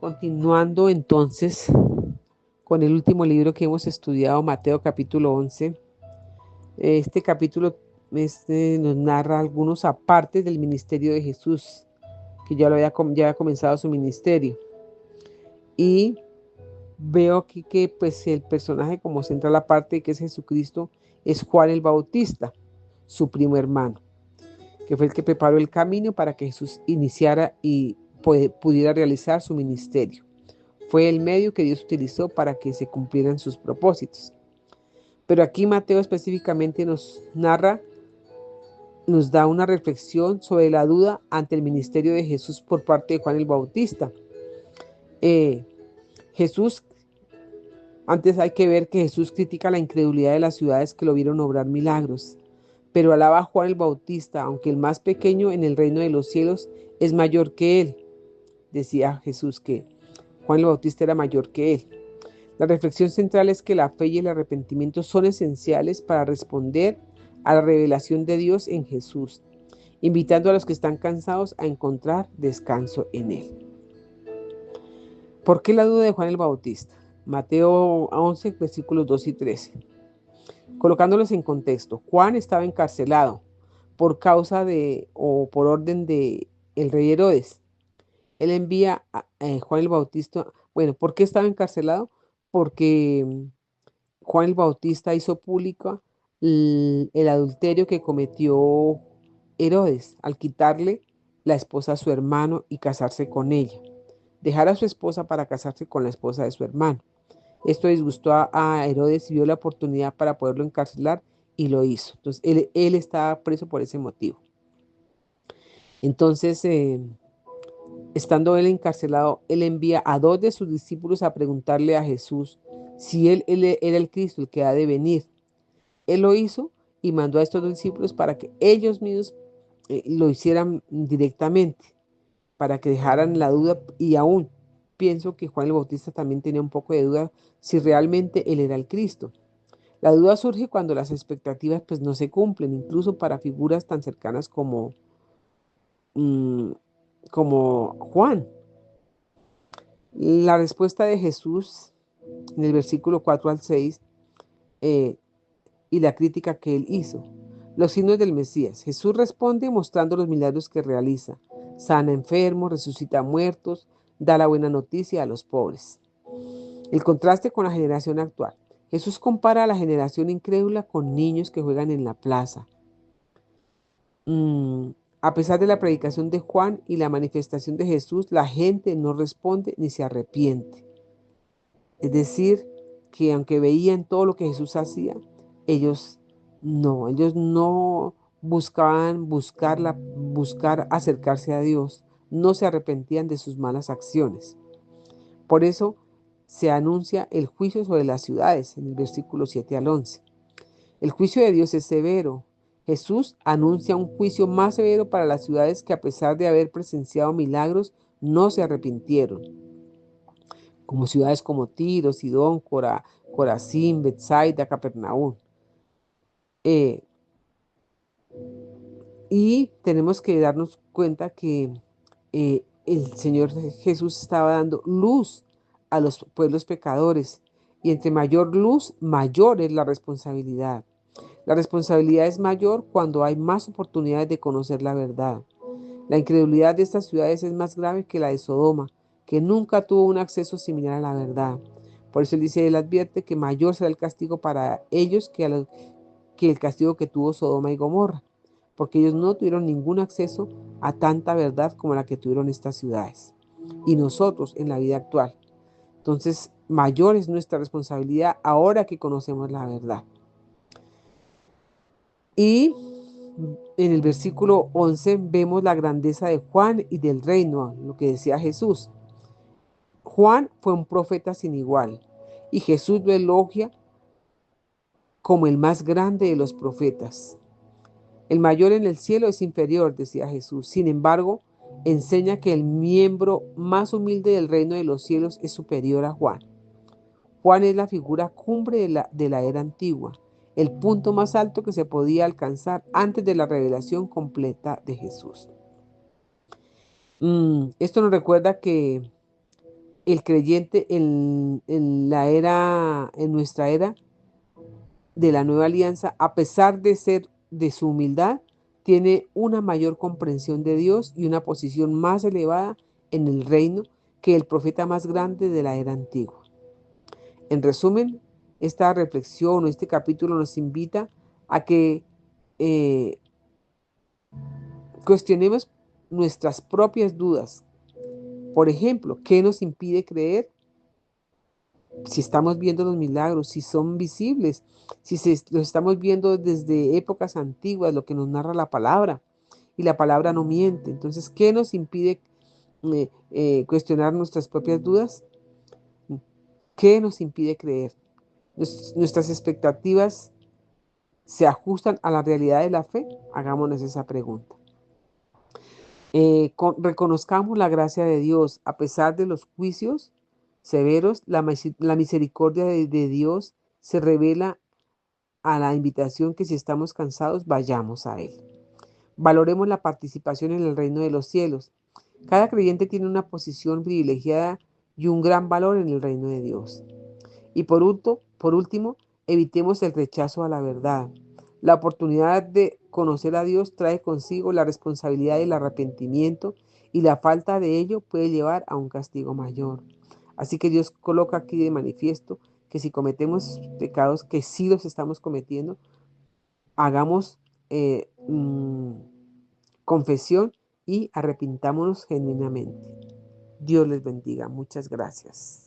Continuando entonces con el último libro que hemos estudiado, Mateo capítulo 11. Este capítulo nos narra algunos apartes del ministerio de Jesús, que ya había comenzado su ministerio. Y veo aquí que pues el personaje como central aparte, que es Jesucristo, es Juan el Bautista, su primo hermano, que fue el que preparó el camino para que Jesús iniciara y pudiera realizar su ministerio. Fue el medio que Dios utilizó para que se cumplieran sus propósitos. Pero aquí Mateo específicamente nos da una reflexión sobre la duda ante el ministerio de Jesús por parte de Juan el Bautista. Jesús, antes hay que ver que Jesús critica la incredulidad de las ciudades que lo vieron obrar milagros, pero alaba a Juan el Bautista, aunque el más pequeño en el reino de los cielos es mayor que él. Decía Jesús que Juan el Bautista era mayor que él. La reflexión central es que la fe y el arrepentimiento son esenciales para responder a la revelación de Dios en Jesús, invitando a los que están cansados a encontrar descanso en Él. ¿Por qué la duda de Juan el Bautista? Mateo 11, versículos 2 y 13. Colocándolos en contexto, Juan estaba encarcelado por causa de o por orden de el rey Herodes. Él envía a Juan el Bautista. Bueno, ¿por qué estaba encarcelado? Porque Juan el Bautista hizo público el adulterio que cometió Herodes al quitarle la esposa a su hermano y casarse con ella. Dejar a su esposa para casarse con la esposa de su hermano. Esto disgustó a Herodes y vio la oportunidad para poderlo encarcelar y lo hizo. Entonces, él estaba preso por ese motivo. Entonces, estando él encarcelado, él envía a 2 de sus discípulos a preguntarle a Jesús si él era el Cristo, el que ha de venir. Él lo hizo y mandó a estos discípulos para que ellos mismos lo hicieran directamente, para que dejaran la duda. Y aún pienso que Juan el Bautista también tenía un poco de duda si realmente él era el Cristo. La duda surge cuando las expectativas pues no se cumplen, incluso para figuras tan cercanas mm, como Juan. La respuesta de Jesús en el versículo 4 al 6 eh, y la crítica que él hizo. Los signos del Mesías. Jesús responde mostrando los milagros que realiza. Sana enfermos, resucita muertos, da la buena noticia a los pobres. El contraste con la generación actual. Jesús compara a la generación incrédula con niños que juegan en la plaza. A pesar de la predicación de Juan y la manifestación de Jesús, la gente no responde ni se arrepiente. Es decir, que aunque veían todo lo que Jesús hacía, ellos no buscar acercarse a Dios, no se arrepentían de sus malas acciones. Por eso se anuncia el juicio sobre las ciudades en el versículo 7 al 11. El juicio de Dios es severo. Jesús anuncia un juicio más severo para las ciudades que a pesar de haber presenciado milagros, no se arrepintieron, como ciudades como Tiro, Sidón, Corazín, Betsaida, Capernaum. Eh, y tenemos que darnos cuenta que el Señor Jesús estaba dando luz a los pueblos pecadores. Y entre mayor luz, mayor es la responsabilidad. La responsabilidad es mayor cuando hay más oportunidades de conocer la verdad. La incredulidad de estas ciudades es más grave que la de Sodoma, que nunca tuvo un acceso similar a la verdad. Por eso él advierte que mayor será el castigo para ellos que el castigo que tuvo Sodoma y Gomorra, porque ellos no tuvieron ningún acceso a tanta verdad como la que tuvieron estas ciudades. Y nosotros en la vida actual. Entonces, mayor es nuestra responsabilidad ahora que conocemos la verdad. Y en el versículo 11 vemos la grandeza de Juan y del reino, lo que decía Jesús. Juan fue un profeta sin igual y Jesús lo elogia como el más grande de los profetas. El mayor en el cielo es inferior, decía Jesús. Sin embargo, enseña que el miembro más humilde del reino de los cielos es superior a Juan. Juan es la figura cumbre de la era antigua, el punto más alto que se podía alcanzar antes de la revelación completa de Jesús. Esto nos recuerda que el creyente en nuestra era de la nueva alianza, a pesar de ser de su humildad, tiene una mayor comprensión de Dios y una posición más elevada en el reino que el profeta más grande de la era antigua. En resumen, esta reflexión o este capítulo nos invita a que eh, cuestionemos nuestras propias dudas. Por ejemplo, ¿qué nos impide creer? Si estamos viendo los milagros, si son visibles, si los estamos viendo desde épocas antiguas, lo que nos narra la palabra, y la palabra no miente. Entonces, ¿qué nos impide cuestionar nuestras propias dudas? ¿Qué nos impide creer? ¿Nuestras expectativas se ajustan a la realidad de la fe? Hagámonos esa pregunta. Reconozcamos la gracia de Dios a pesar de los juicios severos. La misericordia de Dios se revela a la invitación que si estamos cansados, vayamos a Él. Valoremos la participación en el reino de los cielos. Cada creyente tiene una posición privilegiada y un gran valor en el reino de Dios. Y por último, evitemos el rechazo a la verdad. La oportunidad de conocer a Dios trae consigo la responsabilidad del arrepentimiento y la falta de ello puede llevar a un castigo mayor. Así que Dios coloca aquí de manifiesto que si cometemos pecados, que sí los estamos cometiendo, hagamos confesión y arrepintámonos genuinamente. Dios les bendiga. Muchas gracias.